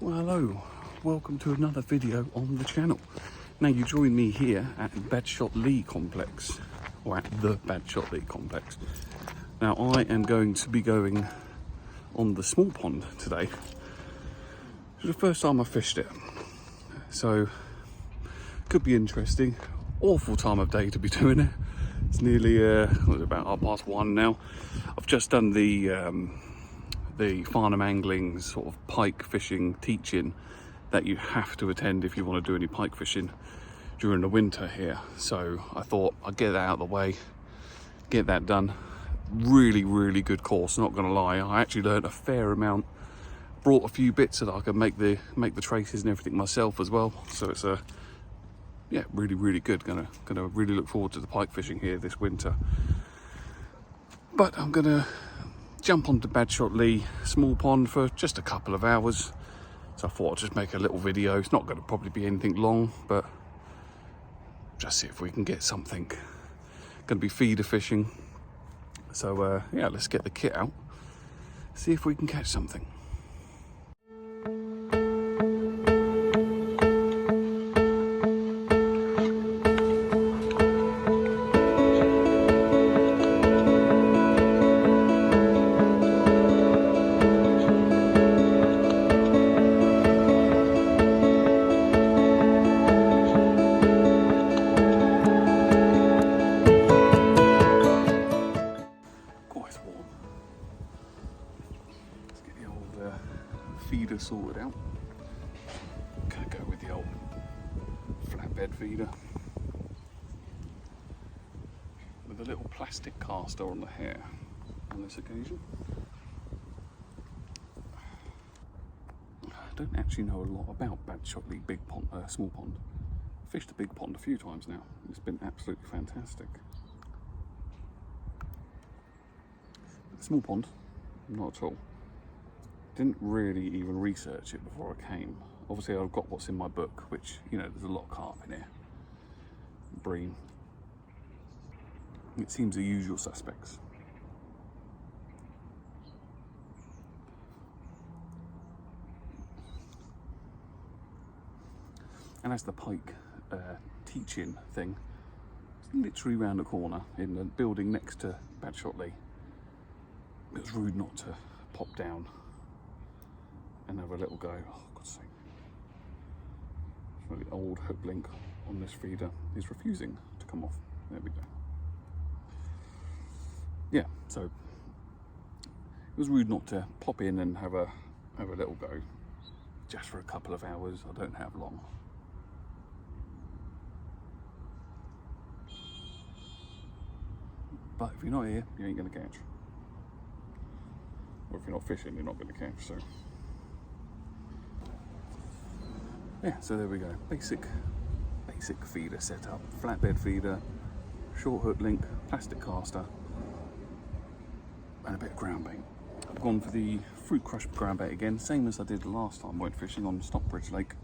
Well, hello, welcome to another video on the channel. Now you join me here at Badshot Lea Complex, or at the Badshot Lea Complex. Now I am going to be going on the small pond today. It's the first time I fished it, so could be interesting. Awful time of day to be doing it. It's nearly about 1:30 now. I've just done the Farnham angling sort of pike fishing teach-in that you have to attend if you want to do any pike fishing during the winter here. So I thought I'd get that out of the way, get that done. Really good course, not gonna lie. I actually learned a fair amount, brought a few bits so that I could make the traces and everything myself as well. So it's yeah, really good. Gonna really look forward to the pike fishing here this winter. But I'm gonna jump onto Badshot Lea Small Pond for just a couple of hours. So I thought I'd just make a little video. It's not going to probably be anything long, but just see if we can get something. Going to be feeder fishing. So yeah, let's get the kit out, see if we can catch something. Feeder sorted out. Gonna go with the old flatbed feeder with a little plastic caster on the hair on this occasion. I don't actually know a lot about Badshot Lea Big Pond, Small Pond. I've fished the big pond a few times now. It's been absolutely fantastic. The small pond, not at all. Didn't really even research it before I came. Obviously I've got what's in my book, which, you know, there's a lot of carp in here. Bream. It seems the usual suspects. And as the Pike Teach In thing, it's literally round the corner in the building next to Badshot Lea. It was rude not to pop down and have a little go. Oh, God's sake. So the old hook link on this feeder is refusing to come off. There we go. Yeah, so it was rude not to pop in and have a little go just for a couple of hours. I don't have long. But if you're not here, you ain't gonna catch. Or if you're not fishing, you're not gonna catch, so. Yeah, so there we go. Basic feeder setup. Flatbed feeder, short hook link, plastic caster, and a bit of ground bait. I've gone for the fruit crush ground bait again, same as I did the last time I went fishing on Stockbridge Lake.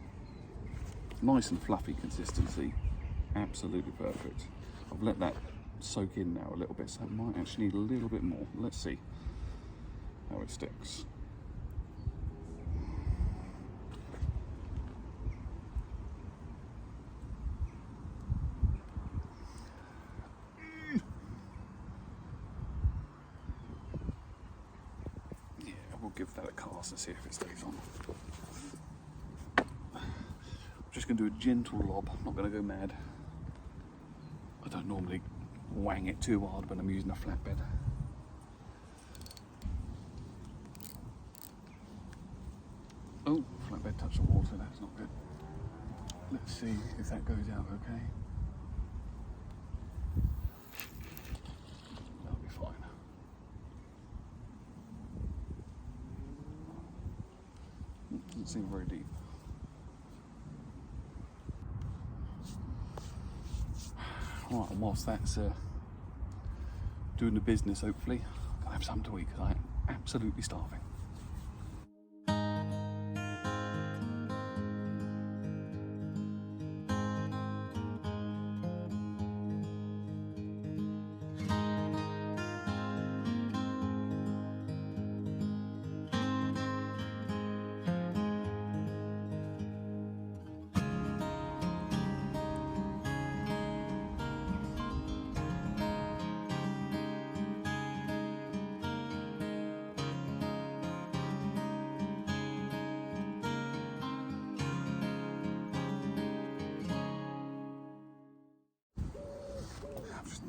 Nice and fluffy consistency, absolutely perfect. I've let that soak in now a little bit, so it might actually need a little bit more. Let's see how it sticks. We'll give that a cast and see if it stays on. I'm just going to do a gentle lob, I'm not going to go mad. I don't normally wang it too hard when I'm using a flatbed. Oh, flatbed touched the water, that's not good. Let's see if that goes out okay. That'll be fine. Doesn't seem very deep. Right, and whilst that's doing the business, hopefully, I'll have something to eat because I'm absolutely starving.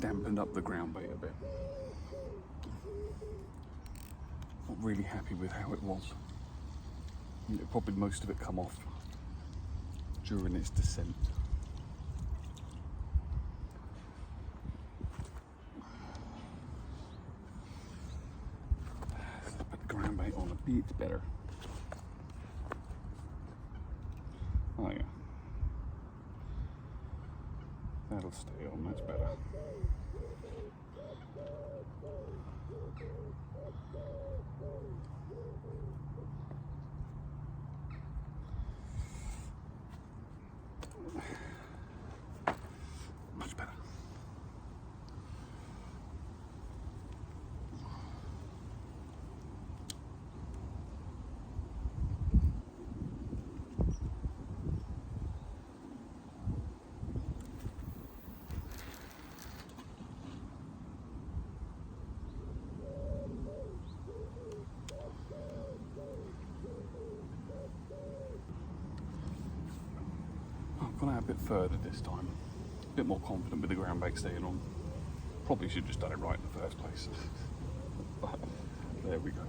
dampened up the ground bait a bit. Not really happy with how it was. Probably most of it come off during its descent. Let's put the ground bait on a bit better. Oh yeah. That'll stay on, that's better. Much better. I've gone out a bit further this time. A bit more confident with the ground bait staying on. Probably should have just done it right in the first place. But there we go.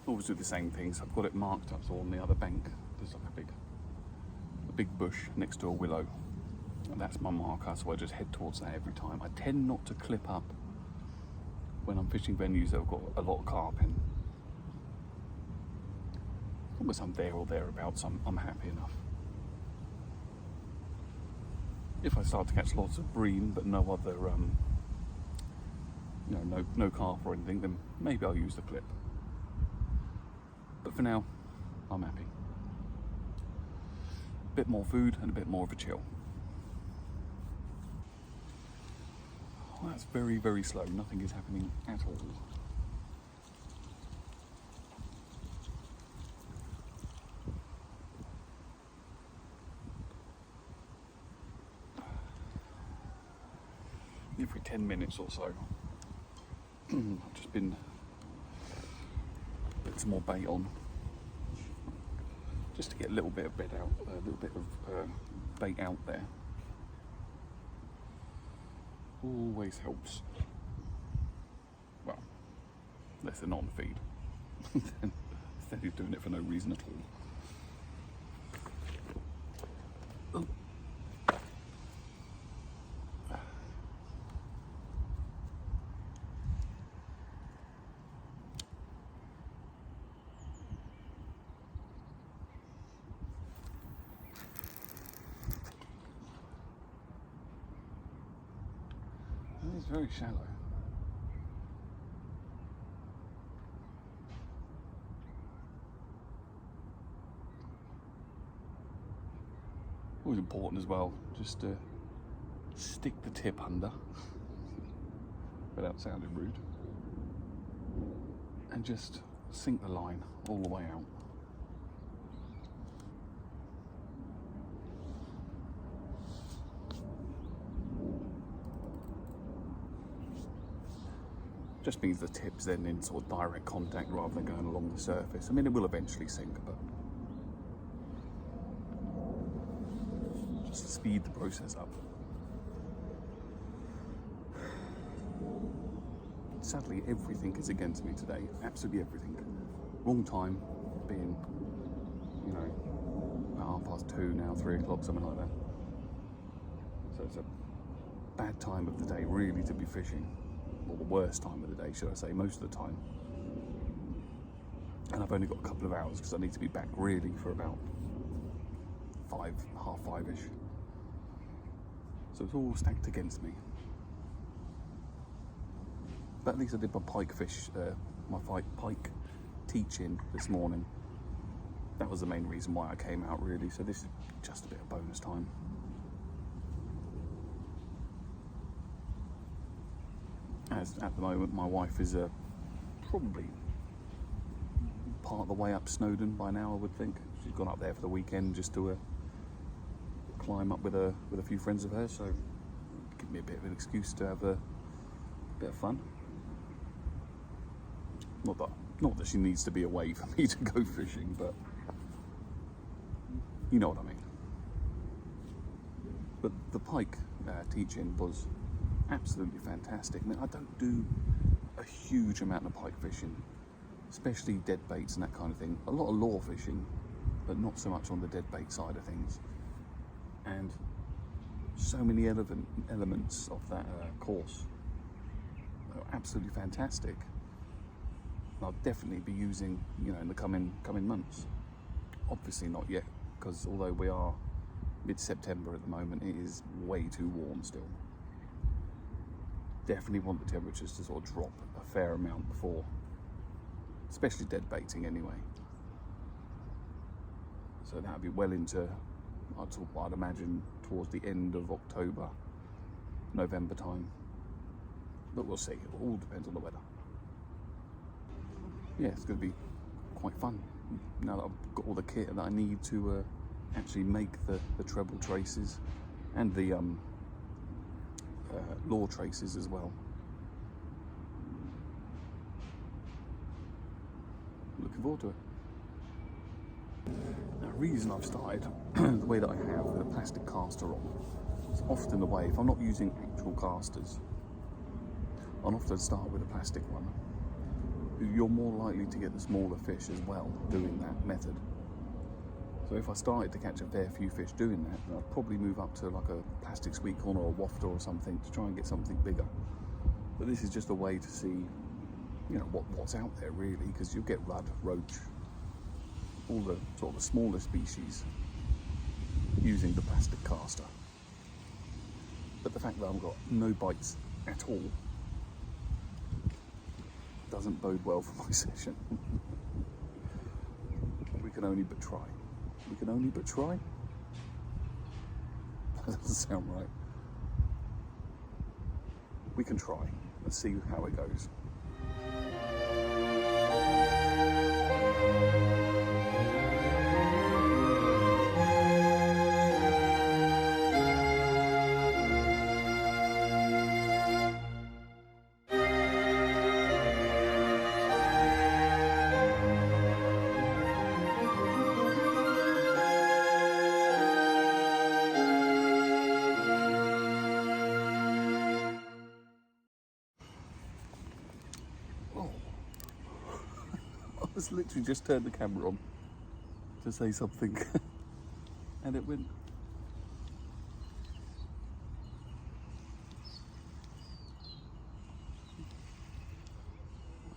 Always do the same things. I've got it marked up, so on the other bank there's like a big bush next to a willow. And that's my marker, so I just head towards that every time. I tend not to clip up when I'm fishing venues that have got a lot of carp in. As long as I'm there or thereabouts, I'm happy enough. If I start to catch lots of bream but no other, no carp or anything, then maybe I'll use the clip. But for now, I'm happy. A bit more food and a bit more of a chill. Oh, that's very, very slow. Nothing is happening at all. Every 10 minutes or so, I've just been put some more bait on, just to get a little bit of bait out, a little bit of bait out there. Always helps. Well, unless they're not on feed. Then he's doing it for no reason at all. Oh. It's very shallow. Always important as well, just to stick the tip under without sounding rude, and just sink the line all the way out. Just means the tip's then in sort of direct contact rather than going along the surface. I mean, it will eventually sink, but just to speed the process up. Sadly, everything is against me today. Absolutely everything. Wrong time, being, about 2:30 now, 3 o'clock, something like that. So it's a bad time of the day, really, to be fishing. Or the worst time of the day, should I say, most of the time. And I've only got a couple of hours because I need to be back really for about 5:30-ish. So it's all stacked against me. But at least I did my pike fish, my Pike Teach In this morning. That was the main reason why I came out, really. So this is just a bit of bonus time. As at the moment, my wife is probably part of the way up Snowdon by now, I would think. She's gone up there for the weekend just to climb up with a few friends of hers, so give me a bit of an excuse to have a bit of fun. Not that Not that she needs to be away for me to go fishing, but you know what I mean. But the Pike Teach In was absolutely fantastic. I mean, I don't do a huge amount of pike fishing, especially dead baits and that kind of thing. A lot of lure fishing, but not so much on the dead bait side of things. And so many elements of that course are absolutely fantastic. I'll definitely be using, you know, in the coming months. Obviously not yet, because although we are mid-September at the moment, it is way too warm still. Definitely want the temperatures to sort of drop a fair amount before, especially dead baiting anyway. So that'd be well into, I'd imagine, towards the end of October, November time. But we'll see. It all depends on the weather. Yeah, it's going to be quite fun now that I've got all the kit that I need to actually make the treble traces and the lure traces as well. Looking forward to it. Now, the reason I've started the way that I have with a plastic caster on, it's often the way, if I'm not using actual casters, I'll often start with a plastic one. You're more likely to get the smaller fish as well doing that method. So if I started to catch a fair few fish doing that, then I'd probably move up to like a plastic sweet corn or a wafter or something to try and get something bigger. But this is just a way to see, you know, what's out there really, because you'll get rudd, roach, all the sort of the smaller species using the plastic caster. But the fact that I've got no bites at all doesn't bode well for my session. We can only but try. We can only but try? That doesn't sound right. We can try. Let's see how it goes. I was literally just turned the camera on to say something and it went.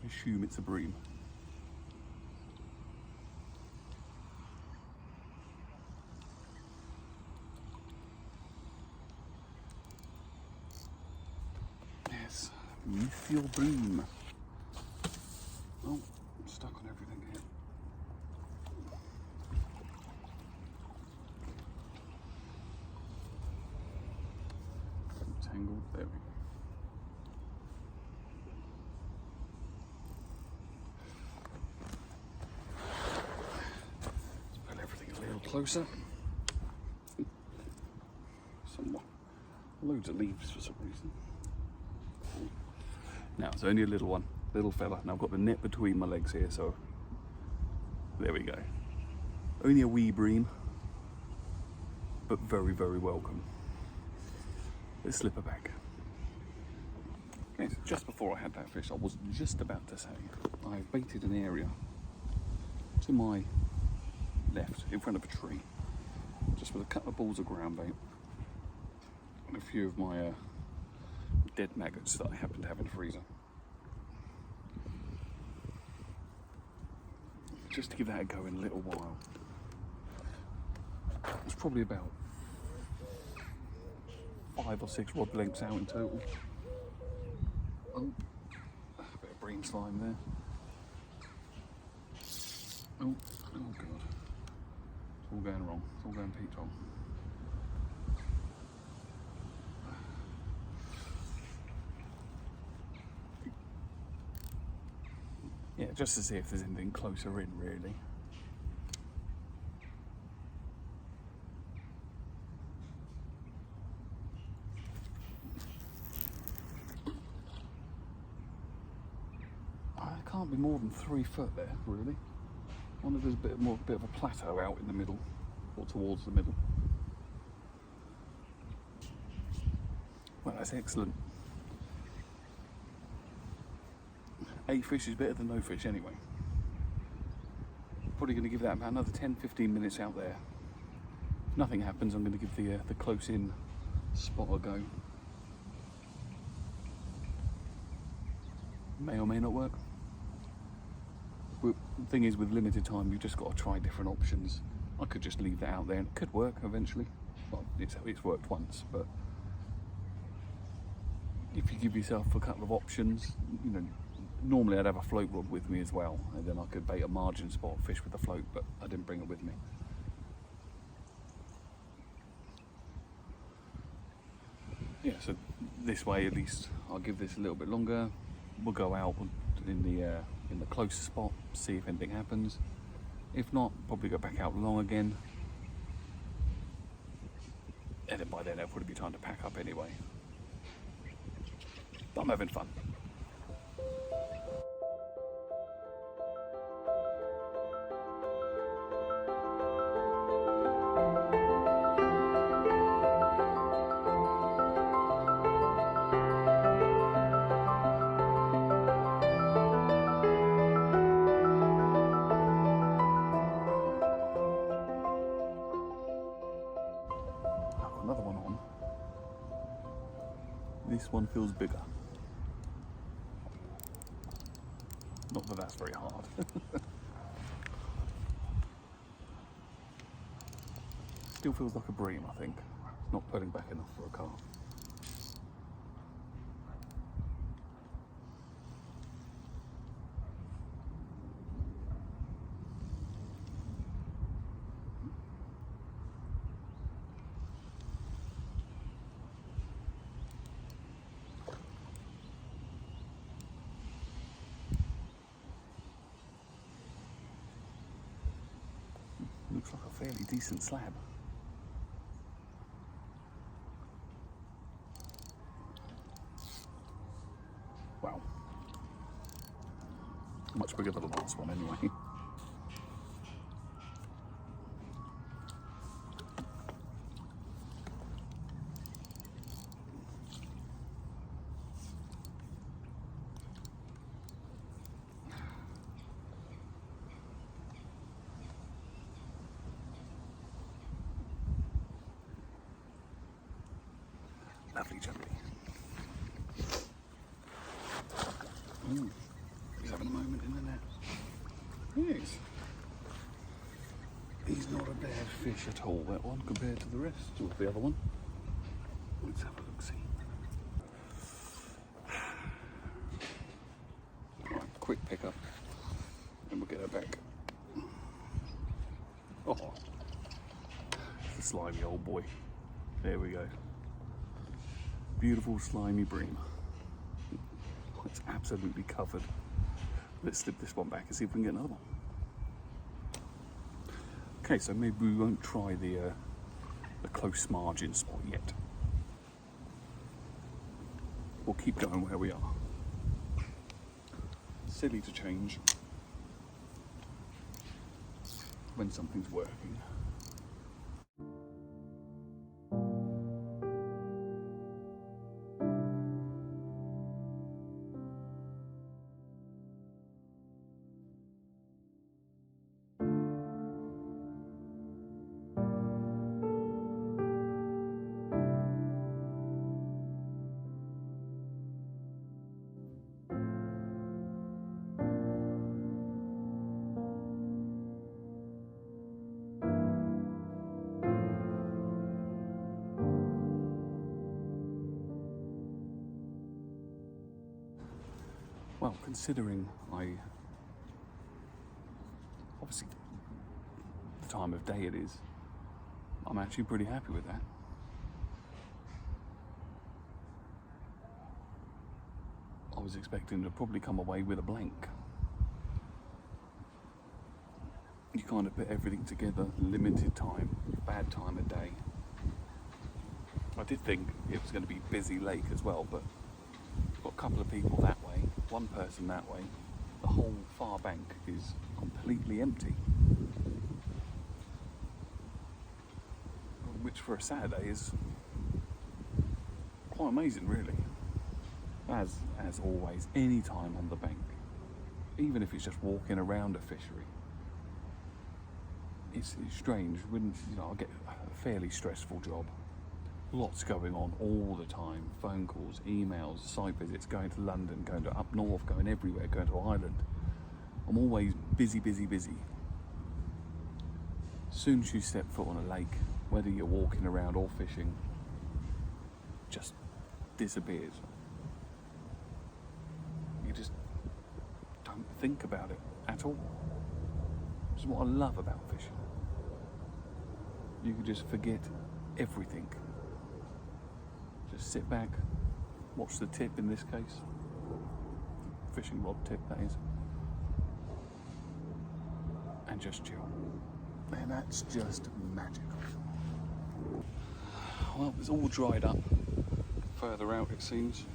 I assume it's a bream. Yes, with your bream. Oh, I'm stuck on everything here. Tangled, there we go. Let's put everything a little closer. Somewhat. Loads of leaves for some reason. Now it's only a little one. Little fella, and I've got the net between my legs here, so there we go. Only a wee bream, but very, very welcome. Let's slip her back. Okay, so just before I had that fish, I was just about to say, I've baited an area to my left, in front of a tree, just with a couple of balls of ground bait, and a few of my dead maggots that I happen to have in the freezer. Just to give that a go in a little while. It's probably about 5 or 6 rod lengths out in total. Oh, a bit of bream slime there. Oh god. It's all going wrong. It's all going peach wrong. Yeah, just to see if there's anything closer in, really. I can't be more than 3 foot there, really. I wonder if there's a bit of a plateau out in the middle, or towards the middle. Well, that's excellent. 8 fish is better than no fish anyway. Probably going to give that about another 10-15 minutes out there. If nothing happens, I'm going to give the close-in spot a go. May or may not work. The thing is, with limited time, you've just got to try different options. I could just leave that out there and it could work eventually. Well, it's worked once, but if you give yourself a couple of options, you know, normally I'd have a float rod with me as well, and then I could bait a margin spot fish with a float, but I didn't bring it with me. Yeah, so this way at least I'll give this a little bit longer. We'll go out in the closer spot, see if anything happens. If not, probably go back out long again. And then by then it'll probably be time to pack up anyway. But I'm having fun. Another one on. This one feels bigger. Not that that's very hard. Still feels like a bream, I think. It's not pulling back enough for a carp. Looks like a fairly decent slab. Wow. Much bigger than the last one anyway. Lovely jubbly. He's having a moment in the net. Yes. He's not a bad fish at all, that one, compared to the rest of the other one. Let's have a look-see. Right, quick pickup, and we'll get her back. Oh, it's a slimy old boy. There we go. Beautiful slimy bream. It's absolutely covered. Let's slip this one back and see if we can get another one. Okay, so maybe we won't try the close margin spot yet. We'll keep going where we are. Silly to change when something's working. Well, considering obviously the time of day it is, I'm actually pretty happy with that. I was expecting to probably come away with a blank. You kind of put everything together, limited time, bad time of day. I did think it was going to be busy lake as well, but got a couple of people that way, one person that way, the whole far bank is completely empty, which for a Saturday is quite amazing, really. As always, any time on the bank, even if it's just walking around a fishery, it's strange. When I get a fairly stressful job, lots going on all the time, phone calls, emails, site visits, going to London, going to up north, going everywhere, going to Ireland. I'm always busy. As soon as you step foot on a lake, whether you're walking around or fishing, just disappears. You just don't think about it at all. This is what I love about fishing. You can just forget everything. Just sit back, watch the tip in this case. Fishing rod tip, that is. And just chill. And that's just magical. Well, it's all dried up. Further out, it seems.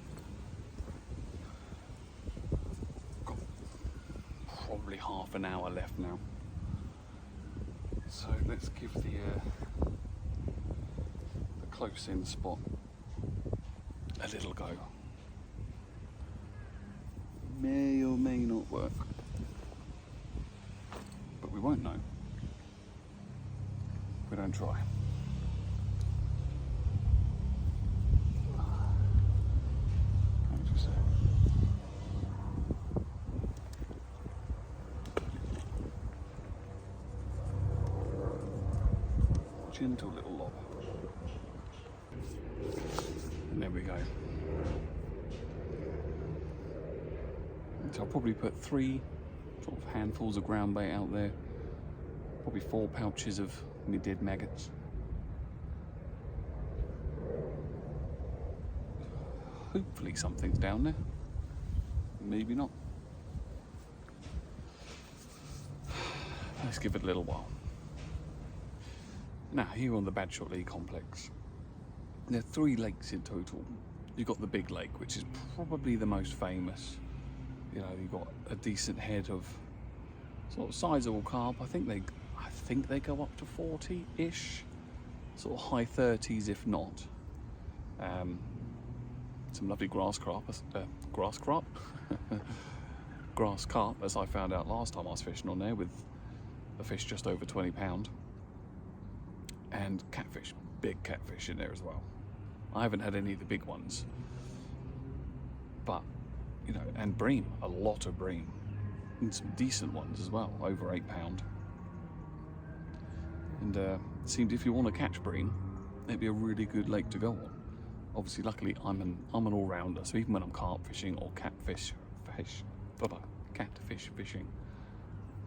Got probably half an hour left now. So let's give the close-in spot a little go. May or may not work, but we won't know if we don't try. Gentle little lob. And there we go. So I'll probably put 3 sort of handfuls of ground bait out there. Probably 4 pouches of mid-dead maggots. Hopefully something's down there. Maybe not. Let's give it a little while. Now, here on the Badshot Lea complex, there are 3 lakes in total. You've got the big lake, which is probably the most famous. You know, you've got a decent head of sort of sizable carp. I think they go up to 40-ish, sort of high 30s if not. Some lovely grass carp, as I found out last time I was fishing on there, with a fish just over 20 £. And catfish, big catfish in there as well. I haven't had any of the big ones, but you know, and bream, a lot of bream, and some decent ones as well, over 8 £. And it seemed if you want to catch bream, it'd be a really good lake to go on. Obviously, luckily, I'm an all-rounder, so even when I'm carp fishing or catfish fishing,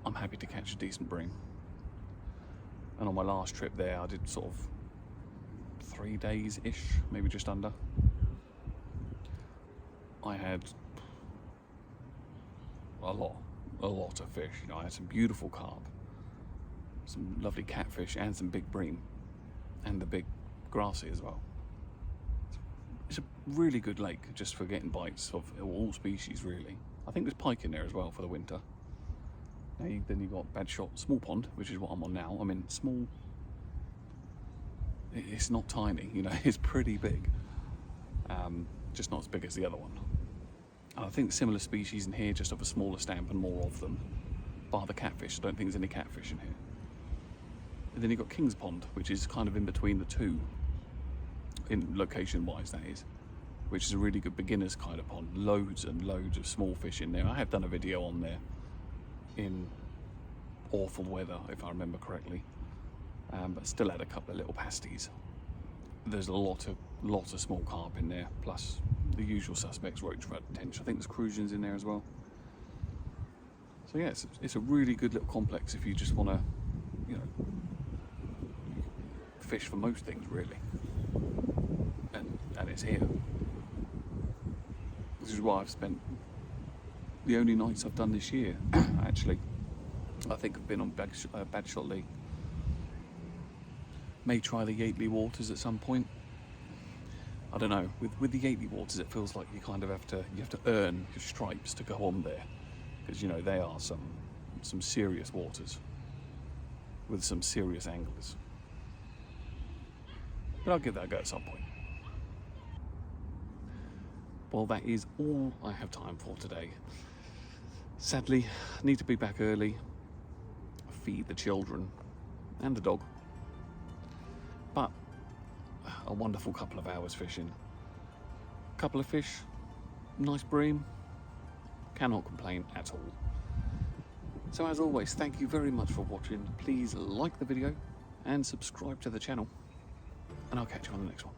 I'm happy to catch a decent bream. And on my last trip there, I did sort of 3 days-ish, maybe just under. I had a lot of fish. You know, I had some beautiful carp, some lovely catfish, and some big bream, and the big grassy as well. It's a really good lake just for getting bites of all species, really. I think there's pike in there as well for the winter. Then you've got Badshot Small Pond, which is what I'm on now. I mean, small, it's not tiny, you know, it's pretty big. Just not as big as the other one. And I think similar species in here, just of a smaller stamp and more of them. Bar the catfish, I don't think there's any catfish in here. And then you've got King's Pond, which is kind of in between the two, in location-wise that is, which is a really good beginner's kind of pond. Loads and loads of small fish in there. I have done a video on there in awful weather, if I remember correctly, but still had a couple of little pasties. There's a lot of small carp in there, plus the usual suspects, roach, red, tench. I think there's crucians in there as well. So yeah, it's a really good little complex if you just want to, you know, fish for most things really, and it's here. This is why I've spent the only nights I've done this year, actually. I think I've been on Badshot Lea. May try the Yateley waters at some point. I don't know. With the Yateley waters, it feels like you kind of have to earn your stripes to go on there, because you know they are some serious waters with some serious anglers. But I'll give that a go at some point. Well, that is all I have time for today. Sadly, I need to be back early, feed the children and the dog. But a wonderful couple of hours fishing. Couple of fish, nice bream, cannot complain at all. So as always, thank you very much for watching. Please like the video and subscribe to the channel, and I'll catch you on the next one.